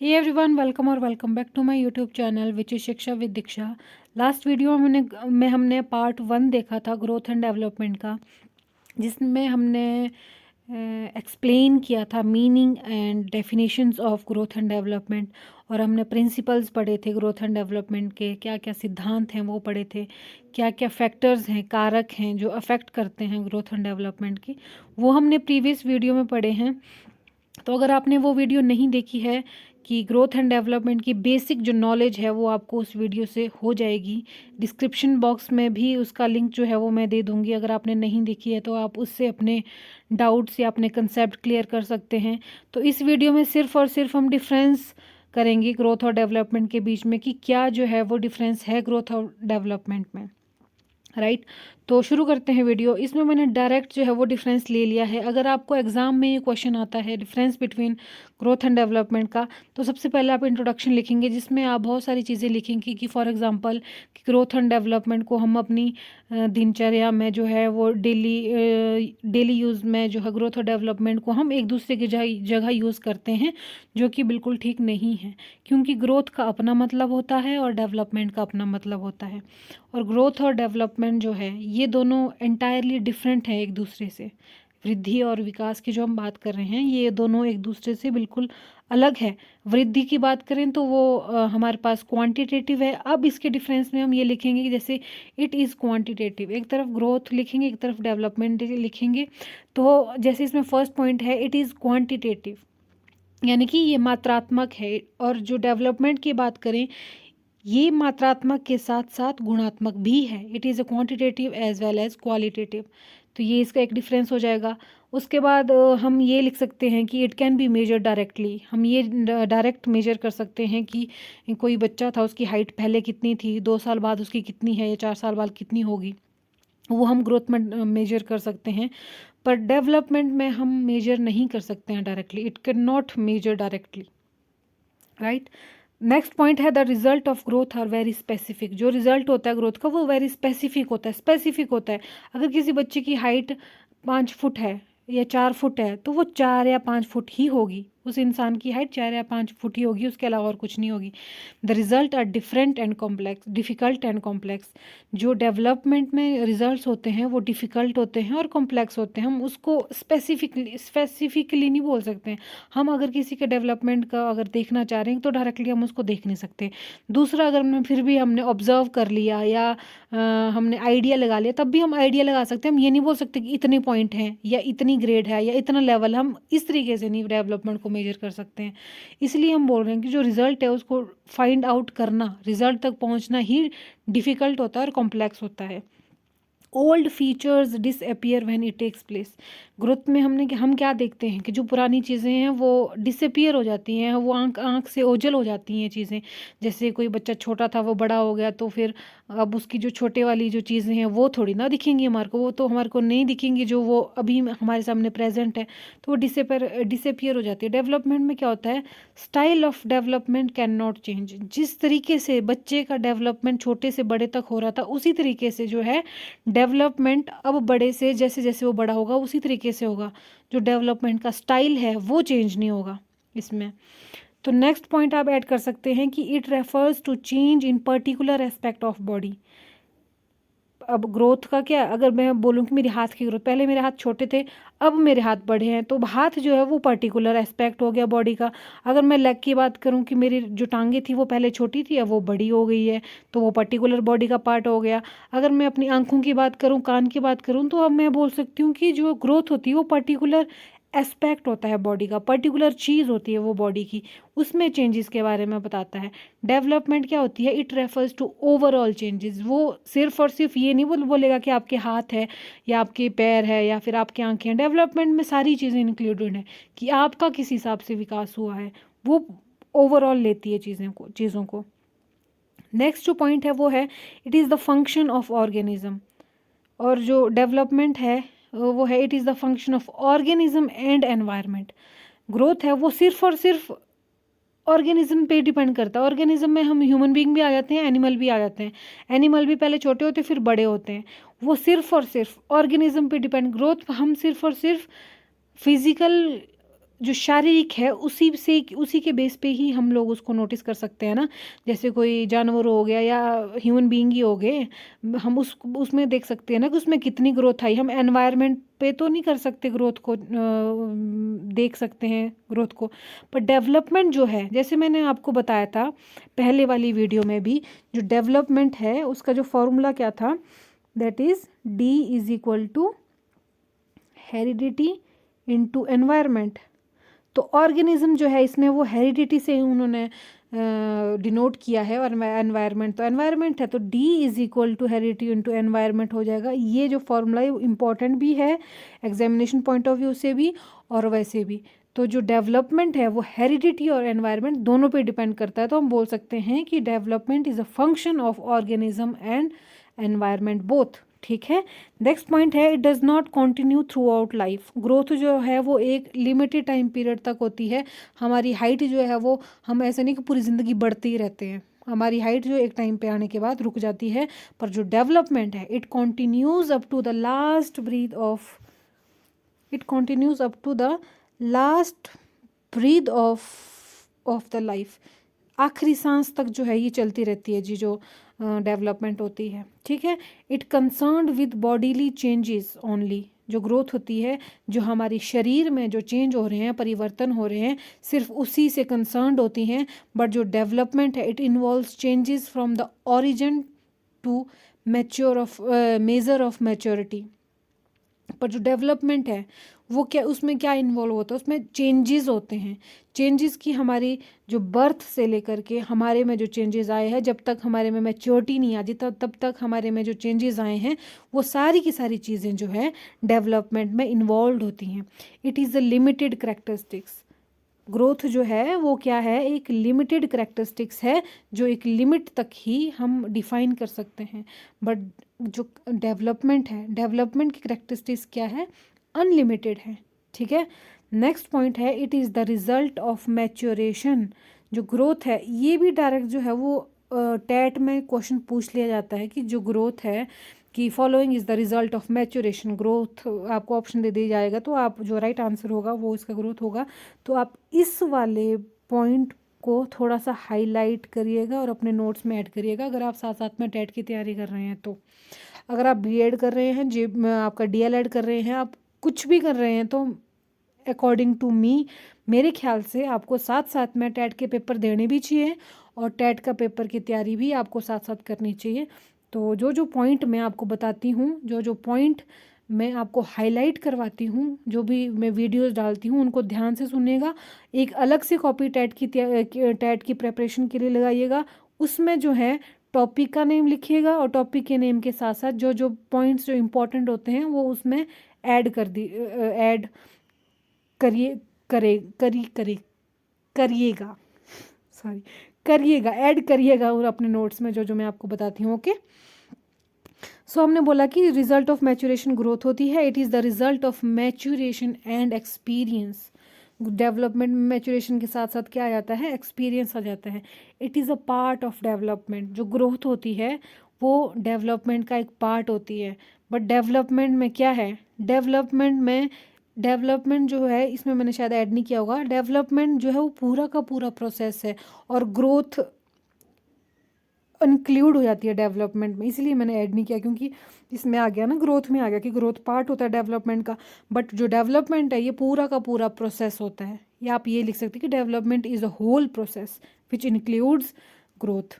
हे everyone, welcome और welcome back to my YouTube channel which is Shiksha with Diksha. Last video में हमने part 1 देखा था ग्रोथ एंड डेवलपमेंट का, जिसमें हमने एक्सप्लेन किया था meaning and definitions of growth and development. और हमने प्रिंसिपल्स पढ़े थे ग्रोथ एंड डेवलपमेंट के, क्या क्या सिद्धांत हैं वो पढ़े थे, क्या क्या फैक्टर्स हैं, कारक हैं जो अफेक्ट करते हैं ग्रोथ एंड डेवलपमेंट की, वो हमने प्रीवियस वीडियो में पढ़े हैं। तो अगर आपने वो वीडियो नहीं देखी है कि ग्रोथ एंड डेवलपमेंट की बेसिक जो नॉलेज है वो आपको उस वीडियो से हो जाएगी। डिस्क्रिप्शन बॉक्स में भी उसका लिंक जो है वो मैं दे दूँगी। अगर आपने नहीं देखी है तो आप उससे अपने डाउट्स या अपने कंसेप्ट क्लियर कर सकते हैं। तो इस वीडियो में सिर्फ़ और सिर्फ हम डिफरेंस करेंगे ग्रोथ और डेवलपमेंट के बीच में, कि क्या जो है वो डिफरेंस है ग्रोथ और डेवलपमेंट में, राइट। तो शुरू करते हैं वीडियो। इसमें मैंने डायरेक्ट जो है वो डिफरेंस ले लिया है। अगर आपको एग्जाम में ये क्वेश्चन आता है difference between growth and development का, तो सबसे पहले आप इंट्रोडक्शन लिखेंगे, जिसमें आप बहुत सारी चीज़ें लिखेंगे कि फॉर एग्जांपल कि ग्रोथ एंड डेवलपमेंट को हम अपनी दिनचर्या में जो है वो डेली यूज़ में जो है ग्रोथ और डेवलपमेंट को हम एक दूसरे की जगह यूज़ करते हैं, जो कि बिल्कुल ठीक नहीं है। क्योंकि ग्रोथ का अपना मतलब होता है और डेवलपमेंट का अपना मतलब होता है। और ग्रोथ और डेवलपमेंट जो है ये दोनों एंटायरली डिफरेंट हैं एक दूसरे से। वृद्धि और विकास की जो हम बात कर रहे हैं ये दोनों एक दूसरे से बिल्कुल अलग है। वृद्धि की बात करें तो वो हमारे पास क्वांटिटेटिव है। अब इसके डिफरेंस में हम ये लिखेंगे कि जैसे इट इज़ क्वांटिटेटिव, एक तरफ ग्रोथ लिखेंगे एक तरफ डेवलपमेंट लिखेंगे। तो जैसे इसमें फर्स्ट पॉइंट है इट इज़ क्वांटिटेटिव, यानी कि ये मात्रात्मक है। और जो डेवलपमेंट की बात करें, ये मात्रात्मक के साथ साथ गुणात्मक भी है। It is a quantitative as well as qualitative. तो ये इसका एक डिफरेंस हो जाएगा। उसके बाद हम ये लिख सकते हैं कि it can be measure directly. हम ये डायरेक्ट मेजर कर सकते हैं कि कोई बच्चा था, उसकी हाइट पहले कितनी थी, 2 साल बाद उसकी कितनी है, या 4 साल बाद कितनी होगी, वो हम ग्रोथ में मेजर कर सकते हैं। पर डेवलपमेंट में हम मेजर नहीं कर सकते हैं directly. It can not measure directly, right. Next point है the result of growth are very specific. जो रिजल्ट होता है ग्रोथ का वो वेरी स्पेसिफिक होता है, स्पेसिफिक होता है। अगर किसी बच्चे की हाइट 5 फुट है या 4 फुट है, तो वो 4 या 5 फुट ही होगी। उस इंसान की हाइट 4 या 5 फुट ही होगी, उसके अलावा और कुछ नहीं होगी। The result are different and complex, difficult and complex. जो डेवलपमेंट में रिजल्ट्स होते हैं वो डिफ़िकल्ट होते हैं और कॉम्प्लेक्स होते हैं। हम उसको स्पेसिफिकली नहीं बोल सकते हैं। हम अगर किसी के डेवलपमेंट का अगर देखना चाह रहे हैं तो डायरेक्टली हम उसको देख नहीं सकते। दूसरा, अगर हमने फिर भी हमने ऑब्जर्व कर लिया या हमने आइडिया लगा लिया, तब भी हम आइडिया लगा सकते हैं। हम ये नहीं बोल सकते कि इतने पॉइंट हैं या इतनी ग्रेड है या इतना लेवल। हम इस तरीके से नहीं डेवलपमेंट को मेजर कर सकते हैं। इसलिए हम बोल रहे हैं कि जो रिजल्ट है उसको फाइंड आउट करना, रिजल्ट तक पहुंचना ही डिफ़िकल्ट होता है और कॉम्प्लेक्स होता है। Old features disappear when it takes place. Growth में हम क्या देखते हैं कि जो पुरानी चीज़ें हैं वो डिसअपियर हो जाती हैं, वो आँख आँख से ओझल हो जाती हैं चीज़ें। जैसे कोई बच्चा छोटा था वो बड़ा हो गया, तो फिर अब उसकी जो छोटे वाली जो चीज़ें हैं वो थोड़ी ना दिखेंगी हमारे को, वो तो हमारे को नहीं दिखेंगी जो वो अभी हमारे सामने प्रेजेंट है। तो वो डिसअपियर हो जाती है। डेवलपमेंट में क्या होता है, style of development can not change. जिस तरीके से बच्चे का डेवलपमेंट छोटे से बड़े तक हो रहा था, उसी तरीके से जो है डेवलपमेंट अब बड़े से जैसे जैसे वो बड़ा होगा उसी तरीके से होगा। जो डेवलपमेंट का स्टाइल है वो चेंज नहीं होगा इसमें। तो नेक्स्ट पॉइंट आप ऐड कर सकते हैं कि it refers to change in particular aspect of body. अब ग्रोथ का क्या, अगर मैं बोलूँ कि मेरे हाथ की ग्रोथ, पहले मेरे हाथ छोटे थे, अब मेरे हाथ बड़े हैं, तो हाथ जो है वो पर्टिकुलर एस्पेक्ट हो गया बॉडी का। अगर मैं लेग की बात करूँ कि मेरी जो टांगे थी वो पहले छोटी थी, अब वो बड़ी हो गई है, तो वो पर्टिकुलर बॉडी का पार्ट हो गया। अगर मैं अपनी आंखों की बात करूँ, कान की बात करूँ, तो अब मैं बोल सकती हूँ कि जो ग्रोथ होती है वो पर्टिकुलर एस्पेक्ट होता है बॉडी का, पर्टिकुलर चीज़ होती है वो बॉडी की, उसमें चेंजेस के बारे में बताता है। डेवलपमेंट क्या होती है, it refers to overall changes. वो सिर्फ और सिर्फ ये नहीं बोलेगा कि आपके हाथ है या आपके पैर है या फिर आपकी आंखें हैं। डेवलपमेंट में सारी चीज़ें इंक्लूडेड हैं कि आपका किस हिसाब से विकास हुआ है, वो ओवरऑल लेती है चीज़ों को। नेक्स्ट जो पॉइंट है वो है it is the function of organism. और जो डेवलपमेंट है वो है it is the function of organism and environment. Growth है वो सिर्फ और सिर्फ ऑर्गेनिज्म पे डिपेंड करता है। ऑर्गेनिज्म में हम ह्यूमन बीइंग भी आ जाते हैं, एनिमल भी आ जाते हैं। एनिमल भी पहले छोटे होते फिर बड़े होते हैं। वो सिर्फ और सिर्फ ऑर्गेनिज्म पे डिपेंड। ग्रोथ हम सिर्फ और सिर्फ फिजिकल जो शारीरिक है उसी के बेस पे ही हम लोग उसको नोटिस कर सकते हैं ना। जैसे कोई जानवर हो गया या ह्यूमन बीइंग ही हो गए, हम उसमें देख सकते हैं ना कि उसमें कितनी ग्रोथ आई। हम एनवायरनमेंट पे तो नहीं कर सकते ग्रोथ को, देख सकते हैं ग्रोथ को। पर डेवलपमेंट जो है, जैसे मैंने आपको बताया था पहले वाली वीडियो में भी, जो डेवलपमेंट है उसका जो फॉर्मूला क्या था, that is D is equal to heredity into environment. तो ऑर्गेनिज्म जो है इसमें वो हेरिडिटी से उन्होंने डिनोट किया है, और एनवायरनमेंट तो एनवायरनमेंट है, तो D is equal to heredity into environment हो जाएगा। ये जो फॉर्मूला है इम्पॉर्टेंट भी है एग्जामिनेशन पॉइंट ऑफ व्यू से भी और वैसे भी। तो जो डेवलपमेंट है वो हेरिडिटी और एनवायरनमेंट दोनों पे डिपेंड करता है। तो हम बोल सकते हैं कि development is a function of organism and environment both. ठीक है। नेक्स्ट पॉइंट है, it does not continue through out life. Growth जो है वो एक लिमिटेड टाइम पीरियड तक होती है। हमारी हाइट जो है वो, हम ऐसे नहीं कि पूरी ज़िंदगी बढ़ते ही रहते हैं। हमारी हाइट जो एक टाइम पे आने के बाद रुक जाती है। पर जो डेवलपमेंट है it continues up to the last breath of, it continues up to the last breath of the life. आखिरी सांस तक जो है ये चलती रहती है जी, जो डेवलपमेंट होती है। ठीक है। It concerned with bodily changes only. जो ग्रोथ होती है, जो हमारी शरीर में जो चेंज हो रहे हैं, परिवर्तन हो रहे हैं, सिर्फ उसी से कंसर्न्ड होती हैं। बट जो डेवलपमेंट है it involves changes from the origin to mature of measure of maturity. पर जो डेवलपमेंट है वो क्या, उसमें क्या इन्वॉल्व होता है, उसमें चेंजेस होते हैं। चेंजेस की हमारी जो बर्थ से लेकर के हमारे में जो चेंजेस आए हैं, जब तक हमारे में मैच्योरिटी नहीं आती तब तक हमारे में जो चेंजेस आए हैं वो सारी की सारी चीज़ें जो है डेवलपमेंट में इन्वॉल्व होती हैं। It is a limited characteristics. Growth जो है वो क्या है, एक लिमिटेड करेक्टरिस्टिक्स है जो एक लिमिट तक ही हम डिफाइन कर सकते हैं। बट जो डेवलपमेंट है, डेवलपमेंट की करेक्टरिस्टिक्स क्या है, अनलिमिटेड है। ठीक है। नेक्स्ट पॉइंट है, it is the result of maturation. जो ग्रोथ है ये भी डायरेक्ट जो है वो टेट में क्वेश्चन पूछ लिया जाता है कि जो ग्रोथ है कि following is the result of maturation. Growth आपको ऑप्शन दे दिया जाएगा, तो आप जो राइट आंसर होगा वो इसका ग्रोथ होगा। तो आप इस वाले पॉइंट को थोड़ा सा हाईलाइट करिएगा और अपने नोट्स में ऐड करिएगा, अगर आप साथ साथ में टेट की तैयारी कर रहे हैं तो। अगर आप बीएड कर रहे हैं, जे आपका डीएलएड कर रहे हैं, आप कुछ भी कर रहे हैं, तो अकॉर्डिंग टू मी, मेरे ख्याल से आपको साथ साथ में टेट के पेपर देने भी चाहिए और टेट का पेपर की तैयारी भी आपको साथ साथ करनी चाहिए। तो जो जो पॉइंट मैं आपको बताती हूँ, जो जो पॉइंट मैं आपको हाईलाइट करवाती हूँ, जो भी मैं वीडियोस डालती हूँ, उनको ध्यान से सुनिएगा। एक अलग से कॉपी टेट की प्रेपरेशन के लिए लगाइएगा। उसमें जो है टॉपिक का नेम लिखिएगा और टॉपिक के नेम के साथ साथ जो जो पॉइंट्स जो इम्पोर्टेंट होते हैं वो उसमें ऐड ऐड करिए करे करी करे करिएगा, सॉरी, करिएगा, ऐड करिएगा और अपने नोट्स में जो जो मैं आपको बताती हूँ। ओके। सो हमने बोला कि रिजल्ट ऑफ मैच्योरेशन ग्रोथ होती है। It is the result of maturation and experience. Development में मैच्योरेशन के साथ साथ क्या आ जाता है, एक्सपीरियंस आ जाता है। It is a part of development. जो ग्रोथ होती है वो डेवलपमेंट का एक पार्ट होती है। बट डेवलपमेंट में क्या है, डेवलपमेंट जो है इसमें मैंने शायद ऐड नहीं किया होगा, डेवलपमेंट जो है वो पूरा का पूरा प्रोसेस है और ग्रोथ इंक्लूड हो जाती है डेवलपमेंट में, इसलिए मैंने ऐड नहीं किया, क्योंकि इसमें आ गया ना, ग्रोथ में आ गया कि ग्रोथ पार्ट होता है डेवलपमेंट का। बट जो डेवलपमेंट है ये पूरा का पूरा प्रोसेस होता है, या आप ये लिख सकते हैं कि development is a whole process which includes growth.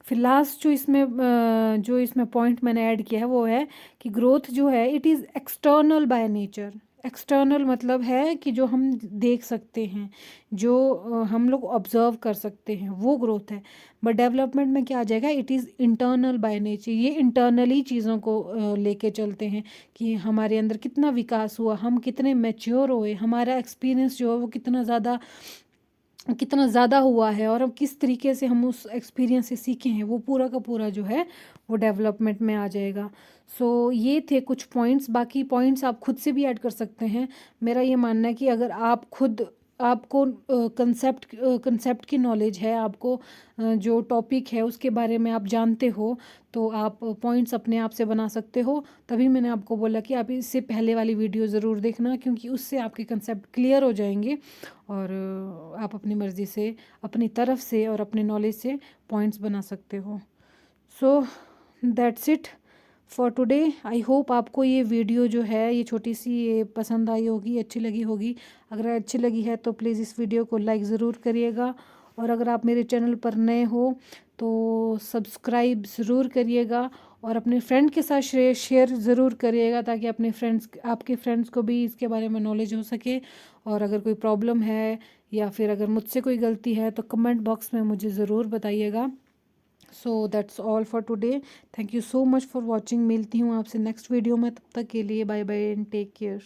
फिर लास्ट जो इसमें पॉइंट मैंने ऐड किया है वो है कि ग्रोथ जो है it is external by nature. External मतलब है कि जो हम देख सकते हैं, जो हम लोग ऑब्जर्व कर सकते हैं, वो ग्रोथ है। बट डेवलपमेंट में क्या आ जाएगा, it is internal by nature. ये इंटरनली चीज़ों को लेके चलते हैं कि हमारे अंदर कितना विकास हुआ, हम कितने मैच्योर हुए, हमारा एक्सपीरियंस जो है वो कितना ज़्यादा हुआ है और अब किस तरीके से हम उस एक्सपीरियंस से सीखे हैं, वो पूरा का पूरा जो है वो डेवलपमेंट में आ जाएगा। सो ये थे कुछ पॉइंट्स। बाकी पॉइंट्स आप खुद से भी ऐड कर सकते हैं। मेरा ये मानना है कि अगर आप खुद आपको कंसेप्ट की नॉलेज है, आपको जो टॉपिक है उसके बारे में आप जानते हो, तो आप पॉइंट्स अपने आप से बना सकते हो। तभी मैंने आपको बोला कि आप इससे पहले वाली वीडियो ज़रूर देखना, क्योंकि उससे आपके कंसेप्ट क्लियर हो जाएंगे और आप अपनी मर्ज़ी से, अपनी तरफ से और अपने नॉलेज से पॉइंट्स बना सकते हो। So that's it for today. I hope आपको ये वीडियो जो है, ये छोटी सी, ये पसंद आई होगी, अच्छी लगी होगी। अगर अच्छी लगी है तो प्लीज़ इस वीडियो को लाइक ज़रूर करिएगा, और अगर आप मेरे चैनल पर नए हो तो सब्सक्राइब ज़रूर करिएगा, और अपने फ्रेंड के साथ शेयर ज़रूर करिएगा, ताकि अपने फ्रेंड्स, आपके फ्रेंड्स को भी इसके बारे में नॉलेज हो सके। और अगर कोई प्रॉब्लम है या फिर अगर मुझसे कोई गलती है तो कमेंट बॉक्स में मुझे ज़रूर बताइएगा। So that's all for today. Thank you so much for watching. मिलती हूँ आपसे नेक्स्ट वीडियो में, तब तक के लिए bye bye and take care.